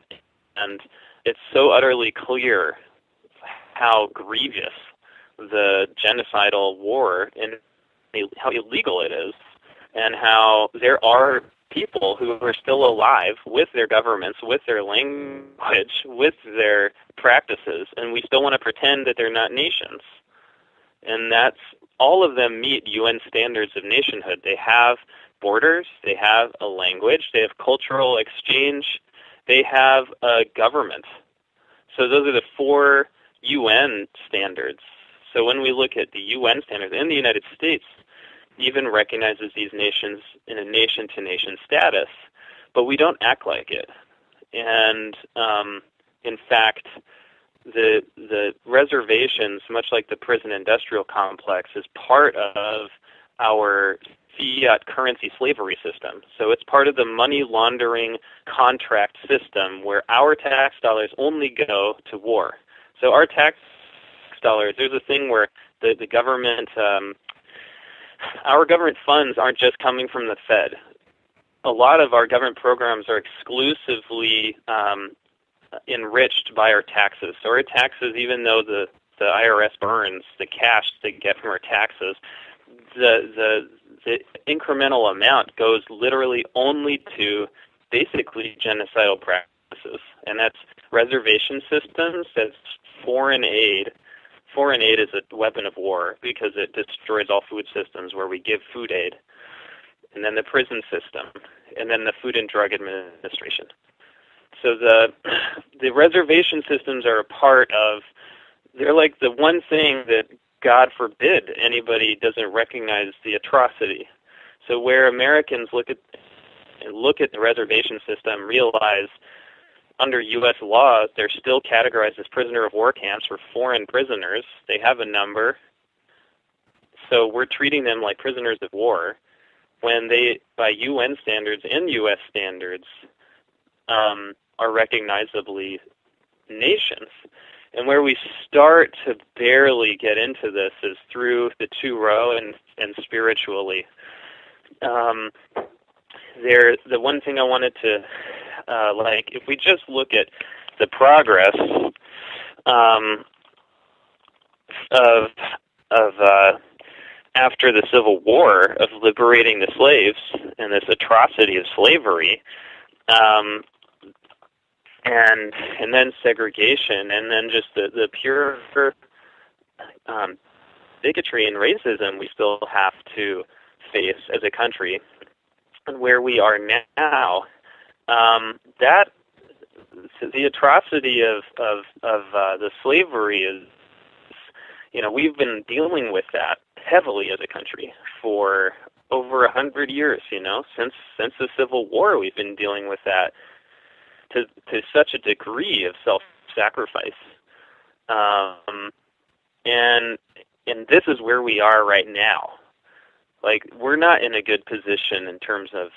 and it's so utterly clear how grievous the genocidal war and how illegal it is, and how there are people who are still alive with their governments, with their language, with their practices, and we still want to pretend that they're not nations. And that's, all of them meet UN standards of nationhood. They have borders, they have a language, they have cultural exchange, they have a government. So those are the 4 UN standards. So when we look at the UN standards, in the United States even recognizes these nations in a nation-to-nation status, but we don't act like it. And in fact, the reservations, much like the prison industrial complex, is part of our fiat currency slavery system. So it's part of the money laundering contract system where our tax dollars only go to war. So our tax dollars, there's a thing where the government, our government funds aren't just coming from the Fed. A lot of our government programs are exclusively enriched by our taxes. So our taxes, even though the IRS burns the cash they get from our taxes, the incremental amount goes literally only to basically genocidal practices, and that's reservation systems, that's foreign aid. Foreign aid is a weapon of war because it destroys all food systems where we give food aid, and then the prison system, and then the Food and Drug Administration. So the reservation systems are a part of, they're like the one thing that, God forbid, anybody doesn't recognize the atrocity. So where Americans look at the reservation system, realize under U.S. law, they're still categorized as prisoner of war camps for foreign prisoners. They have a number. So we're treating them like prisoners of war when they, by UN standards and U.S. standards, are recognizably nations. And where we start to barely get into this is through the Two-Row and spiritually. The one thing I wanted to, if we just look at the progress of after the Civil War of liberating the slaves and this atrocity of slavery, and then segregation, and then just the pure bigotry and racism we still have to face as a country, and where we are now, that the atrocity of the slavery is, we've been dealing with that heavily as a country for over 100 years. Since the Civil War, we've been dealing with that to such a degree of self-sacrifice, and this is where we are right now. Like, we're not in a good position in terms of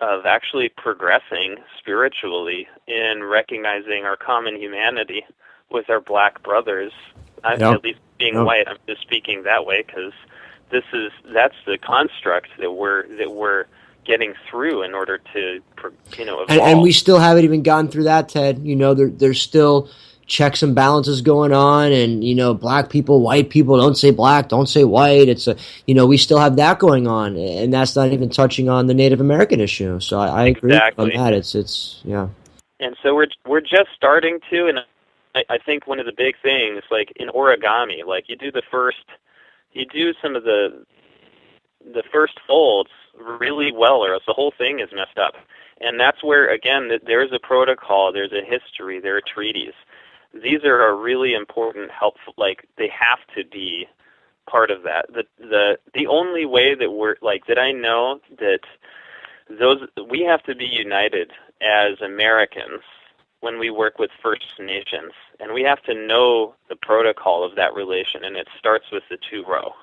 actually progressing spiritually in recognizing our common humanity with our black brothers. At least being white, I'm just speaking that way because that's the construct that we're getting through in order to evolve. And we still haven't even gotten through that, Ted. There's still checks and balances going on, and black people, white people, don't say black, don't say white. It's we still have that going on, and that's not even touching on the Native American issue. So I agree on that. It's yeah. And so we're just starting to, and I think one of the big things, like in origami, like you do some of the first folds really well, or else the whole thing is messed up. And that's where, again, there's a protocol, there's a history, there are treaties. These are really important, helpful, like they have to be part of that. The only way that I know that we have to be united as Americans when we work with First Nations, and we have to know the protocol of that relation, and it starts with the two-row.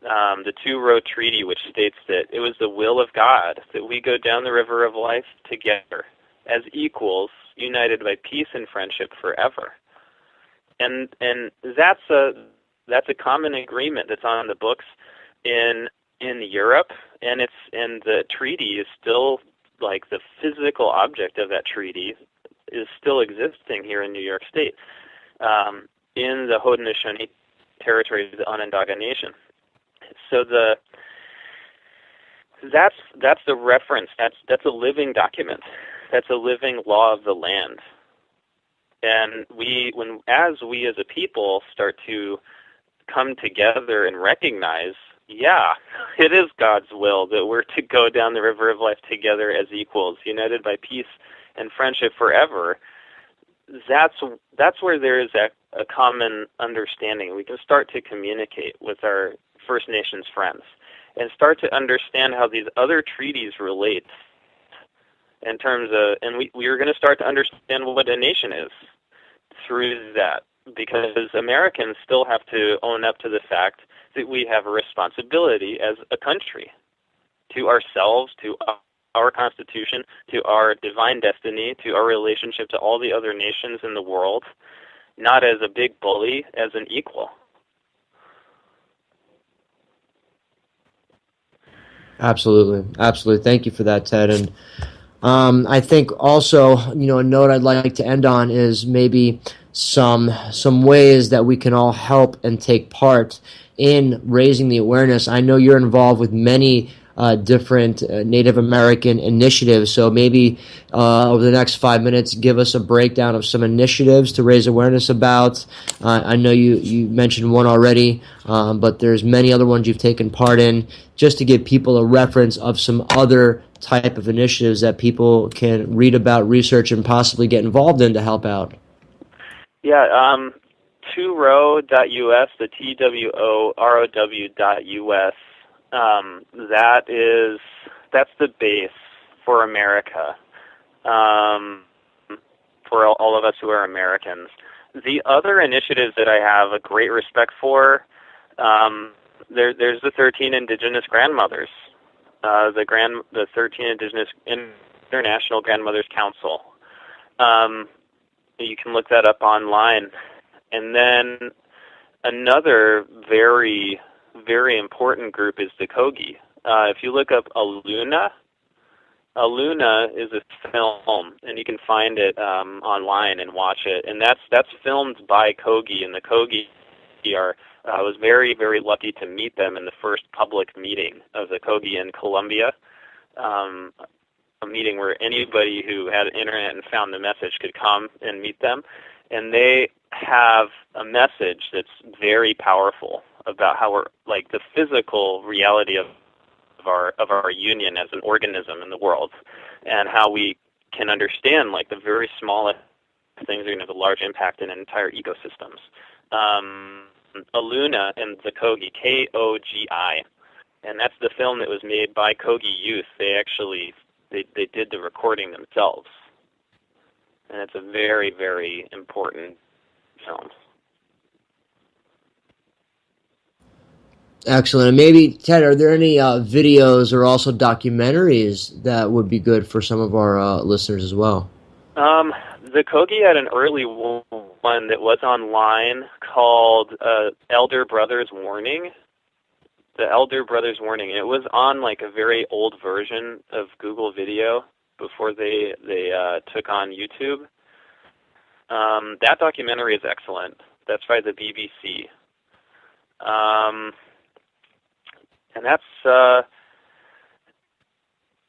The two-row treaty, which states that it was the will of God that we go down the river of life together as equals, united by peace and friendship forever. And that's a common agreement that's on the books in Europe, and the treaty is still, like, the physical object of that treaty is still existing here in New York State, in the Haudenosaunee territory of the Onondaga Nation. So that's the reference. That's a living document. That's a living law of the land. And as we as a people start to come together and recognize, yeah, it is God's will that we're to go down the river of life together as equals, united by peace and friendship forever. That's where there is a common understanding. We can start to communicate with our First Nations friends and start to understand how these other treaties relate in terms of, and we are going to start to understand what a nation is through that, because Americans still have to own up to the fact that we have a responsibility as a country to ourselves, to our Constitution, to our divine destiny, to our relationship to all the other nations in the world, not as a big bully, as an equal. Absolutely. Thank you for that, Ted. And I think also, a note I'd like to end on is maybe some ways that we can all help and take part in raising the awareness. I know you're involved with many different Native American initiatives, so maybe over the next 5 minutes, give us a breakdown of some initiatives to raise awareness about. I know you mentioned one already, but there's many other ones you've taken part in, just to give people a reference of some other type of initiatives that people can read about, research, and possibly get involved in to help out. Yeah, tworow.us, the TWOROW.us. That's the base for America, for all of us who are Americans. The other initiatives that I have a great respect for, there's the 13 Indigenous Grandmothers, the 13 Indigenous International Grandmothers Council. You can look that up online. And then another very, very important group is the Kogi. If you look up Aluna is a film, and you can find it online and watch it. And that's filmed by Kogi, and the Kogi I was very, very lucky to meet them in the first public meeting of the Kogi in Colombia, a meeting where anybody who had internet and found the message could come and meet them. And they have a message that's very powerful about how we're, like, the physical reality of our union as an organism in the world, and how we can understand, like, the very smallest things are going to have a large impact in entire ecosystems. Aluna and the Kogi, Kogi, and that's the film that was made by Kogi youth. They did the recording themselves, and it's a very, very important film. Excellent. And maybe, Ted, are there any videos or also documentaries that would be good for some of our listeners as well? The Kogi had an early one that was online called Elder Brothers Warning. The Elder Brothers Warning. It was on like a very old version of Google Video before they took on YouTube. That documentary is excellent. That's by the BBC. And that's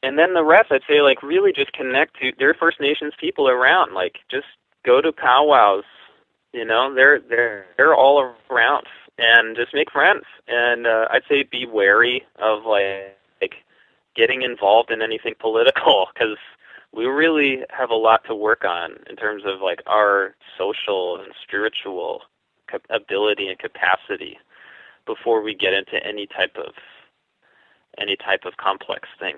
and then the rest, I'd say, like, really just connect to their First Nations people around. Like, just go to powwows. You know, they're all around, and just make friends. And I'd say be wary of like getting involved in anything political, because we really have a lot to work on in terms of like our social and spiritual ability and capacity before we get into any type of complex thing.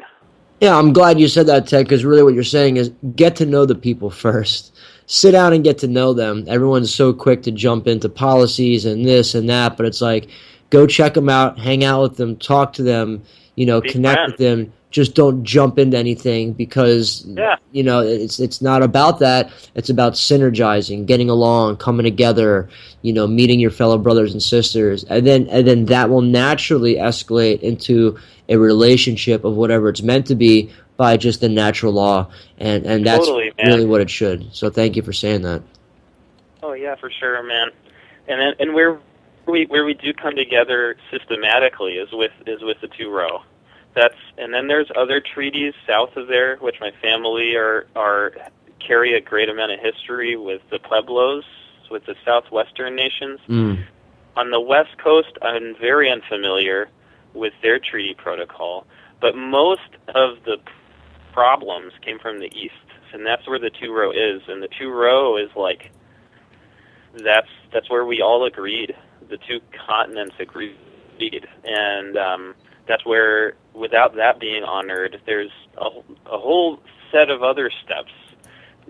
Yeah, I'm glad you said that, Ted, because really what you're saying is get to know the people first. Sit down and get to know them. Everyone's so quick to jump into policies and this and that, but it's like, go check them out, hang out with them, talk to them, connect with them. Just don't jump into anything because, it's not about that. It's about synergizing, getting along, coming together, meeting your fellow brothers and sisters. And then that will naturally escalate into a relationship of whatever it's meant to be by just the natural law. And that's really what it should. So thank you for saying that. Oh, yeah, for sure, man. And where we do come together systematically is with the 2 row. And then there's other treaties south of there, which my family carry a great amount of history with the Pueblos, with the southwestern nations. On the west coast, I'm very unfamiliar with their treaty protocol, but most of the problems came from the east, and that's where the 2 row is. And the 2 row is like that's where we all agreed. The 2 continents agreed, and that's where, without that being honored, there's a whole set of other steps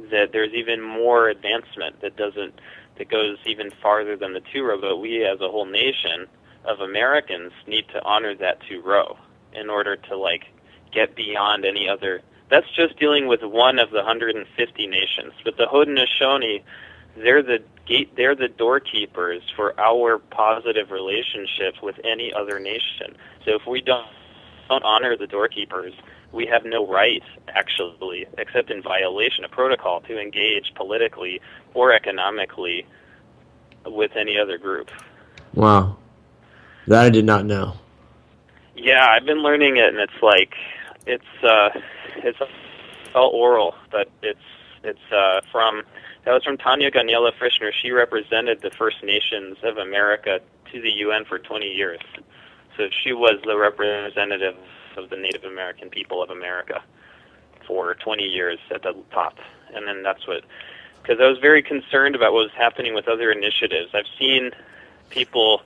that there's even more advancement that goes even farther than the 2 row. But we, as a whole nation of Americans, need to honor that 2 row in order to like get beyond any other. That's just dealing with one of the 150 nations. But the Haudenosaunee, they're the doorkeepers for our positive relationships with any other nation. So if we don't honor the doorkeepers, we have no right, actually, except in violation of protocol, to engage politically or economically with any other group. Wow. That I did not know. Yeah, I've been learning it, and it's like, it's all oral, but that was from Tanya Ganiela Frischner. She represented the First Nations of America to the UN for 20 years. So she was the representative of the Native American people of America for 20 years at the top. And then because I was very concerned about what was happening with other initiatives. I've seen people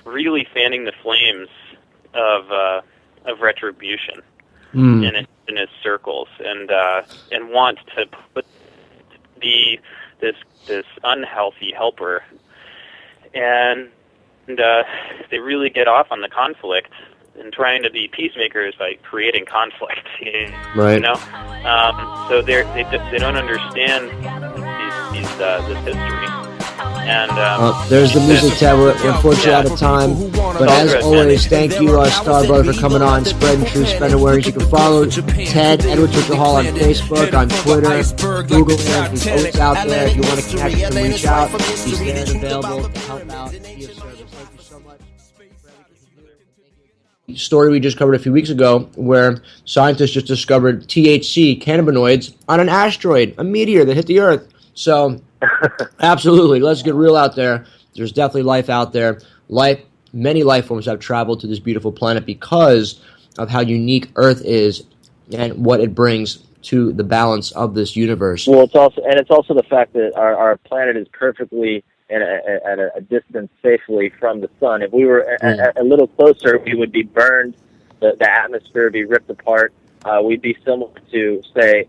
really fanning the flames of retribution in its circles, and want to be this unhealthy helper, and they really get off on the conflict and trying to be peacemakers by creating conflict. Right. So they don't understand this history. And there's the music tab. We're unfortunately out of time. But as always, thank you, Star Brother, for coming on, spreading truth, spreading awareness. You can follow Ted, Edward Twitchall on Facebook, on Twitter, Google him. He's always out there. If you want to connect with him, reach out. He's there and available to help out, be of service. Thank you so much. Story we just covered a few weeks ago where scientists just discovered THC cannabinoids on an asteroid, a meteor that hit the Earth. So, absolutely, let's get real out there. There's definitely life out there. Many life forms have traveled to this beautiful planet because of how unique Earth is and what it brings to the balance of this universe. Well, it's also the fact that our planet is perfectly at a distance safely from the sun. If we were a little closer, we would be burned. The atmosphere would be ripped apart. We'd be similar to, say,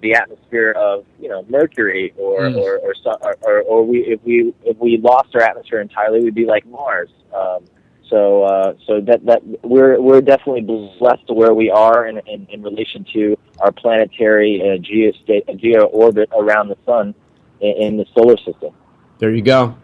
the atmosphere of Mercury, if we lost our atmosphere entirely, we'd be like Mars. So that we're definitely blessed to where we are in relation to our planetary geo orbit around the sun in the solar system. There you go.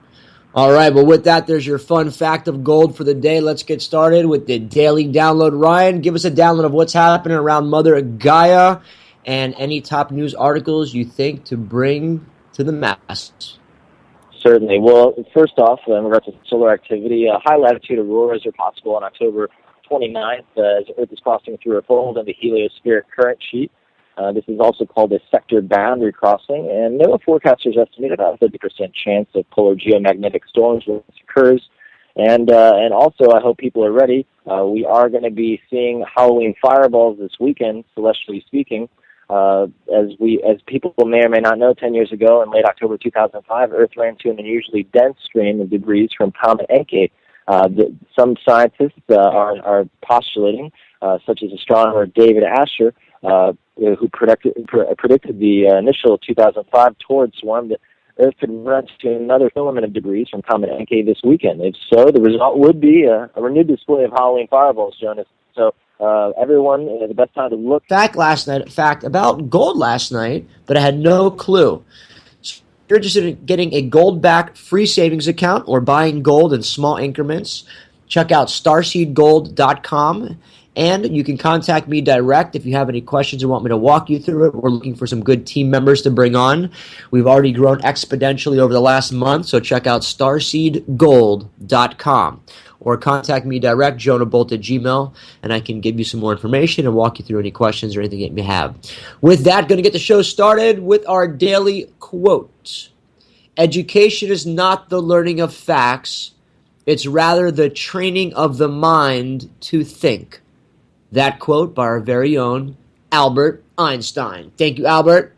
All right, well, with that, there's your fun fact of gold for the day. Let's get started with the daily download. Ryan, give us a download of what's happening around Mother Gaia and any top news articles you think to bring to the masses. Certainly. Well, first off, in regards to solar activity, high latitude auroras are possible on October 29th as Earth is crossing through a fold in the heliospheric current sheet. This is also called a sector boundary crossing, and NOAA forecasters estimate about a 30% chance of polar geomagnetic storms when this occurs. And also, I hope people are ready. We are going to be seeing Halloween fireballs this weekend, celestially speaking. As people may or may not know, 10 years ago, in late October 2005, Earth ran into an unusually dense stream of debris from Comet Encke. Some scientists are postulating, such as astronomer David Asher, who predicted the initial 2005 torrid swarm, that Earth could run into another filament of debris from Comet Encke this weekend. If so, the result would be a renewed display of Halloween fireballs, Jonas. So everyone, the best time to look. Fact about gold last night that I had no clue. So if you're interested in getting a gold-backed free savings account or buying gold in small increments, check out starseedgold.com. And you can contact me direct if you have any questions or want me to walk you through it. We're looking for some good team members to bring on. We've already grown exponentially over the last month, so check out starseedgold.com. Or contact me direct, jonabolt@gmail.com, and I can give you some more information and walk you through any questions or anything that you have. With that, going to get the show started with our daily quote. Education is not the learning of facts. It's rather the training of the mind to think. That quote by our very own Albert Einstein. Thank you, Albert.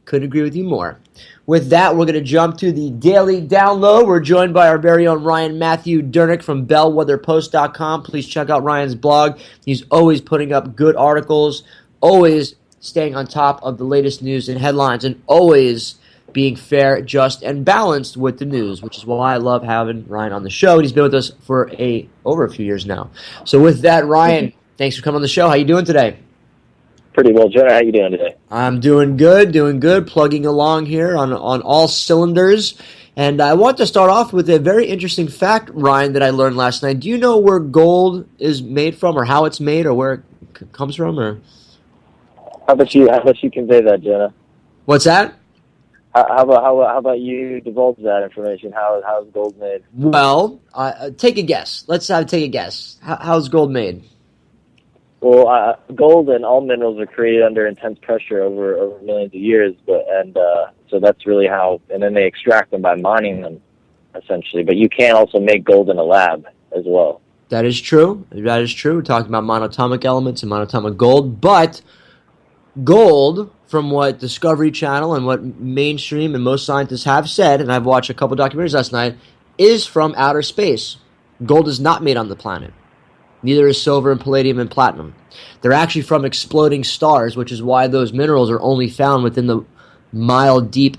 Couldn't agree with you more. With that, we're going to jump to the daily download. We're joined by our very own Ryan Matthew Dernick from bellwetherpost.com. Please check out Ryan's blog. He's always putting up good articles, always staying on top of the latest news and headlines, and always being fair, just, and balanced with the news, which is why I love having Ryan on the show. He's been with us for over a few years now. So with that, Ryan, thanks for coming on the show. How you doing today? Pretty well, Jonah. How you doing today? I'm doing good, plugging along here on all cylinders. And I want to start off with a very interesting fact, Ryan, that I learned last night. Do you know where gold is made from, or how it's made, or where it comes from? Or how about you convey that, Jonah? What's that? How about you divulge that information? How is gold made? Well, take a guess. Let's take a guess. How's gold made? Well, gold and all minerals are created under intense pressure over millions of years, so that's really how. And then they extract them by mining them, essentially. But you can also make gold in a lab as well. That is true. We're talking about monatomic elements and monatomic gold, but gold, from what Discovery Channel and what mainstream and most scientists have said, and I've watched a couple documentaries last night, is from outer space. Gold is not made on the planet. Neither is silver and palladium and platinum. They're actually from exploding stars, which is why those minerals are only found within the mile-deep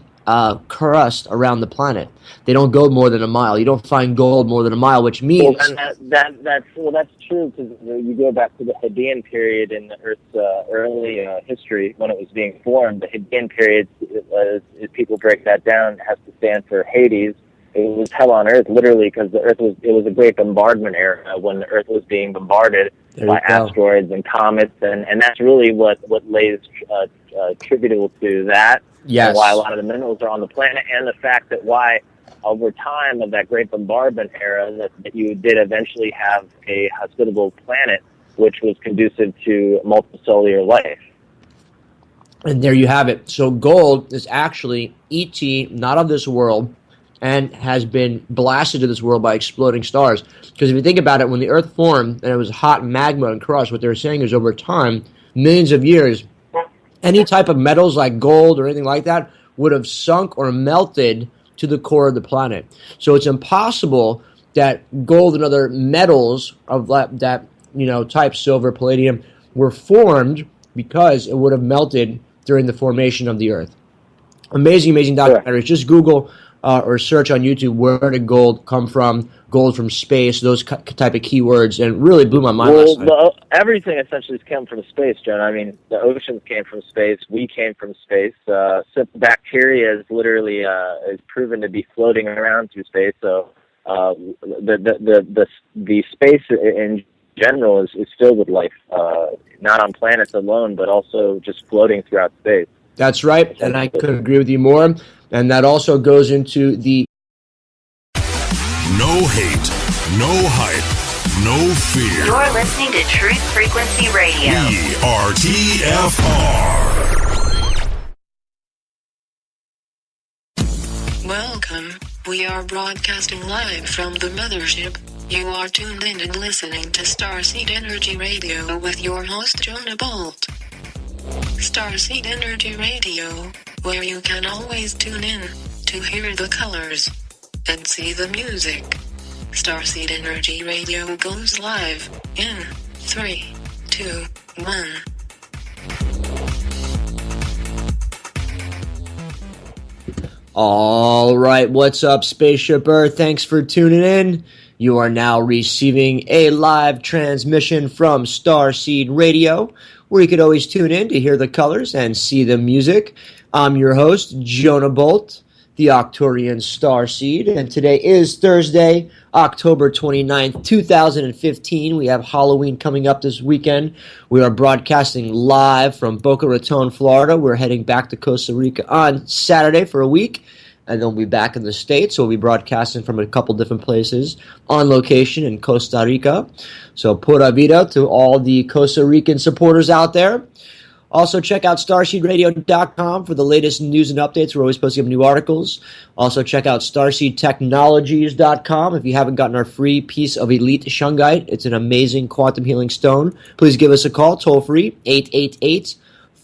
crust around the planet. They don't go more than a mile. You don't find gold more than a mile, which means... Well, that's true, because you go back to the Hadean period in the Earth's early history when it was being formed. The Hadean period, as people break that down, has to stand for Hades. It was hell on Earth, literally, because it was a great bombardment era when the Earth was being bombarded by asteroids and comets, and that's really what lays attributable to that. Yes. And why a lot of the minerals are on the planet, and the fact that why over time of that great bombardment era that you did eventually have a hospitable planet which was conducive to multicellular life. And there you have it. So gold is actually ET, not of this world, and has been blasted to this world by exploding stars. Because if you think about it, when the Earth formed and it was hot magma and crust, what they were saying is over time, millions of years, any type of metals like gold or anything like that would have sunk or melted to the core of the planet. So it's impossible that gold and other metals of that type, silver, palladium, were formed because it would have melted during the formation of the Earth. Amazing documentaries. Just Google or search on YouTube where did gold come from, gold from space, those type of keywords, and it really blew my mind last night. Well, everything essentially came from space, John. I mean, the oceans came from space. We came from space. Bacteria is literally is proven to be floating around through space. So the space in general is filled with life, not on planets alone, but also just floating throughout space. That's right, and I couldn't agree with you more. And that also goes into the No hate, no hype, no fear. You're listening to Truth Frequency Radio. We are TFR. Welcome. We are broadcasting live from the mothership. You are tuned in and listening to Starseed Energy Radio with your host, Jonah Bolt. Starseed Energy Radio, where you can always tune in to hear the colors and see the music. Starseed Energy Radio goes live in 3, 2, 1. All right, what's up, Spaceship Earth? Thanks for tuning in. You are now receiving a live transmission from Starseed Radio, where you could always tune in to hear the colors and see the music. I'm your host, Jonah Bolt, the Octurian Starseed, and today is Thursday, October 29th, 2015. We have Halloween coming up this weekend. We are broadcasting live from Boca Raton, Florida. We're heading back to Costa Rica on Saturday for a week, and then we'll be back in the States. So we'll be broadcasting from a couple different places on location in Costa Rica. So pura vida to all the Costa Rican supporters out there. Also, check out StarseedRadio.com for the latest news and updates. We're always posting up new articles. Also, check out StarseedTechnologies.com if you haven't gotten our free piece of Elite Shungite. It's an amazing quantum healing stone. Please give us a call, toll-free,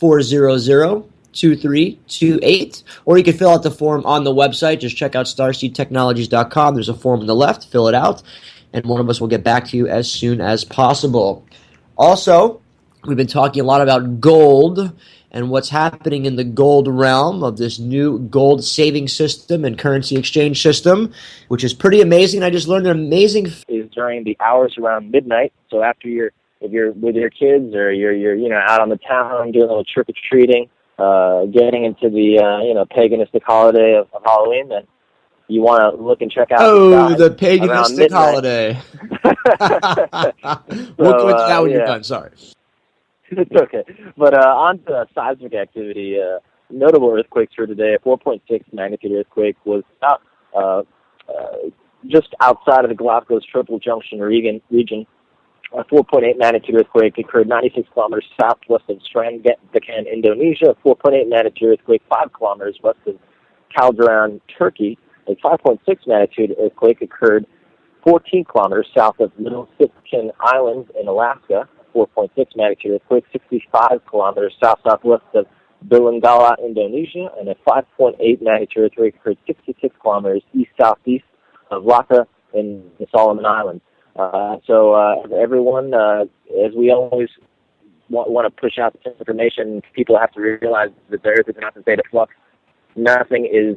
888-400-2328. Or you can fill out the form on the website. Just check out StarseedTechnologies.com. There's a form on the left. Fill it out, and one of us will get back to you as soon as possible. Also, we've been talking a lot about gold and what's happening in the gold realm of this new gold saving system and currency exchange system, which is pretty amazing. I just learned an amazing is during the hours around midnight. So after if you're with your kids or you're out on the town doing a little trick or treating, getting into the paganistic holiday of Halloween, then you want to look and check out. The paganistic holiday. We'll go into that when you're done. Sorry. It's okay. But on to seismic activity. Notable earthquakes for today. A 4.6 magnitude earthquake was just outside of the Galapagos Triple Junction region. A 4.8 magnitude earthquake occurred 96 kilometers southwest of Strandakan, Indonesia. A 4.8 magnitude earthquake 5 kilometers west of Calderon, Turkey. A 5.6 magnitude earthquake occurred 14 kilometers south of Little Sitkin Island in Alaska. 4.6 magnitude earthquake 65 kilometers south-southwest of Bilangala, Indonesia, and a 5.8 magnitude earthquake occurred 66 kilometers east-southeast of Laka in the Solomon Islands. So everyone, as we always want to push out this information, people have to realize that the Earth is not in a state of flux. Nothing is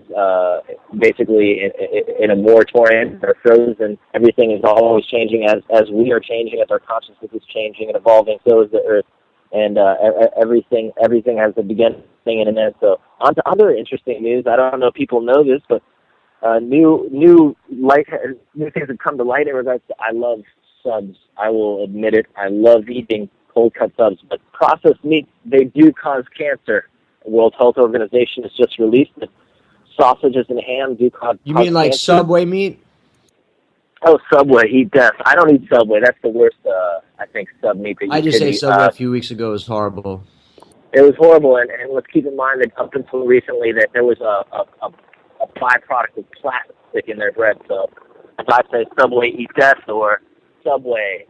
basically in a moratorium or frozen. Everything is always changing as we are changing, as our consciousness is changing and evolving. So is the Earth, and everything has a beginning and an end. So on to other interesting news. I don't know if people know this, but new things have come to light in regards to. I love subs. I will admit it. I love eating cold cut subs, but processed meats, they do cause cancer. World Health Organization has just released that sausages and ham do cause You mean like cancer. Subway meat? Oh, Subway, eat death. I don't eat Subway. That's the worst, I think, sub meat that you I just could ate eat. Subway a few weeks ago. It was horrible. It was horrible, and let's keep in mind that up until recently that there was a byproduct of plastic in their bread. So if I say Subway, eat death, or Subway,